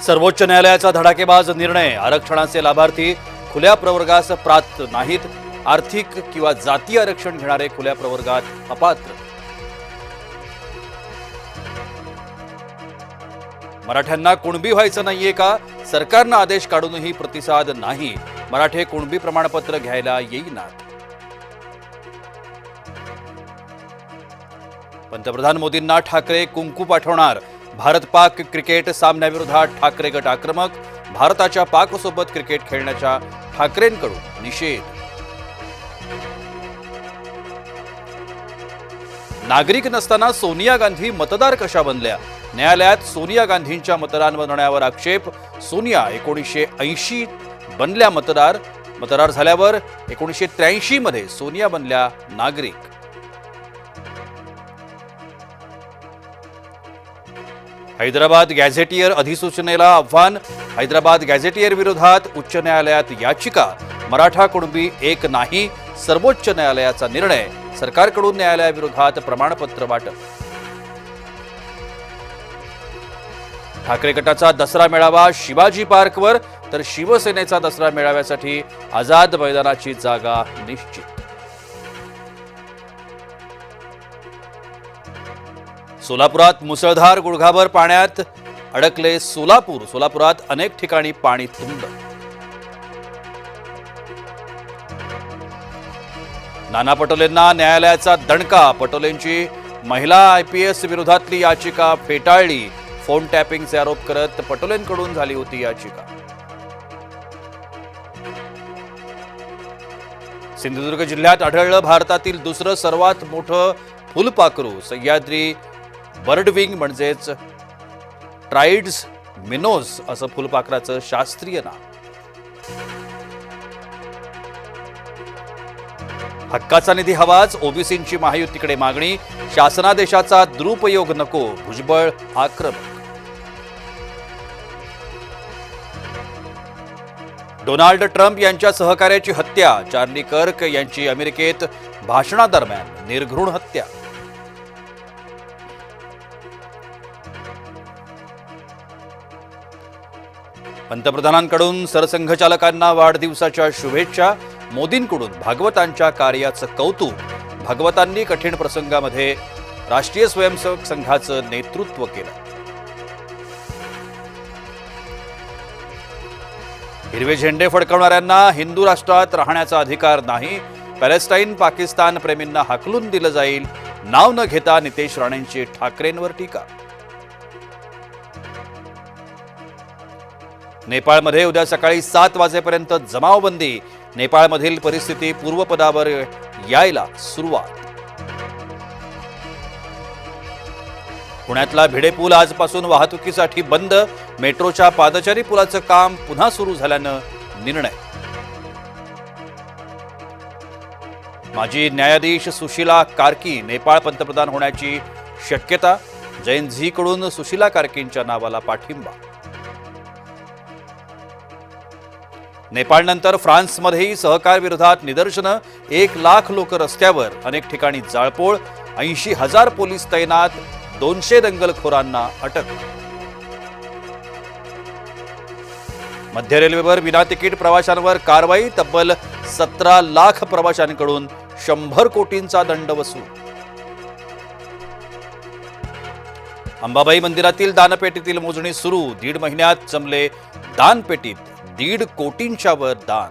सर्वोच्च न्यायालयाचा धडाकेबाज निर्णय, आरक्षणाचे लाभार्थी खुल्या प्रवर्गास पात्र नाहीत, आर्थिक किंवा जातीय आरक्षण घेणारे खुल्या प्रवर्गात अपात्र. मराठ्यांना कुणबी व्हायचं नाहीये का? सरकारनं आदेश काढूनही प्रतिसाद नाही. मराठे कुणबी प्रमाणपत्र घ्यायला येईनात. पंतप्रधान मोदींना ठाकरे कुंकू पाठवणार. भारत पाक क्रिकेट सामन्याविरोधात ठाकरे गट आक्रमक. भारताच्या पाकसोबत क्रिकेट खेळण्याच्या ठाकरेंकडून निषेध. नागरिक नसताना सोनिया गांधी मतदार कशा बनल्या? न्यायालयात सोनिया गांधींच्या मतदान बनण्यावर आक्षेप. सोनिया 1980 बनल्या मतदार झाल्यावर 1983 मध्ये सोनिया बनल्या नागरिक. हैदराबाद गॅझेटियर अधिसूचनेला आव्हान. हैदराबाद गॅझेटियर विरोधात उच्च न्यायालयात याचिका. मराठा कुणबी एक नाही, सर्वोच्च न्यायालयाचा निर्णय. सरकारकडून न्यायालयाविरोधात प्रमाणपत्र वाटप. ठाकरे गटाचा दसरा मेळावा शिवाजी पार्कवर, तर शिवसेनेचा दसरा मेळाव्यासाठी आझाद मैदानाची जागा निश्चित. सोलापुरात मुसळधार, गुडघाभर पाण्यात अडकले सोलापुरात अनेक ठिकाणी पाणी तुंबलं. नाना पटोलेंना न्यायालयाचा दणका. पटोलेंची महिला IPS विरोधातली याचिका फेटाळली. फोन टॅपिंगचे आरोप करत पटोलेंकडून झाली होती याचिका. सिंधुदुर्ग जिल्ह्यात आढळलं भारतातील दुसरं सर्वात मोठं फुलपाखरू. सह्याद्री बर्डविंग म्हणजेच ट्राइड्स मिनोज असं फुलपाखराचं शास्त्रीय नाव. हक्काचा निधी हवाच, ओबीसींची महायुतीकडे मागणी. शासनादेशाचा दुरुपयोग नको, भुजबळ आक्रमक. डोनाल्ड ट्रम्प यांच्या सहकार्याची हत्या. चार्ली कर्क यांची अमेरिकेत भाषणादरम्यान निर्घृण हत्या. पंतप्रधानांकडून सरसंघचालकांना वाढदिवसाच्या शुभेच्छा. मोदींकडून भागवतांच्या कार्याचं कौतुक. भागवतांनी कठीण प्रसंगामध्ये राष्ट्रीय स्वयंसेवक संघाचं नेतृत्व केलं. हिरवे झेंडे फडकवणाऱ्यांना हिंदू राष्ट्रात राहण्याचा अधिकार नाही. पॅलेस्टाईन पाकिस्तान प्रेमींना हाकलून दिलं जाईल. नाव न घेता नितेश राणेंची ठाकरेंवर टीका. नेपाळमध्ये उद्या सकाळी 7 वाजेपर्यंत जमावबंदी. नेपाळमधील परिस्थिती पूर्वपदावर यायला सुरुवात. पुण्यातला भिडे पूल आजपासून वाहतुकीसाठी बंद. मेट्रोच्या पादचारी पुलाचं काम पुन्हा सुरू झाल्यानं निर्णय. माजी न्यायाधीश सुशीला कार्की नेपाळ पंतप्रधान होण्याची शक्यता. जैन झीकडून सुशीला कार्कींच्या नावाला पाठिंबा. नेपाळनंतर फ्रान्समध्येही सहकार विरोधात निदर्शनं. 1 लाख लोक रस्त्यावर. अनेक ठिकाणी जाळपोळ. 80,000 पोलीस तैनात. 200 दंगलखोरांना अटक. मध्य रेल्वेवर विना तिकीट प्रवाशांवर कारवाई. तब्बल 17 लाख प्रवाशांकडून 100 कोटींचा दंड वसूल. अंबाबाई मंदिरातील दानपेटीतील मोजणी सुरू. 1.5 महिन्यात जमले दानपेटीत 1.5 कोटींच्या वर दान.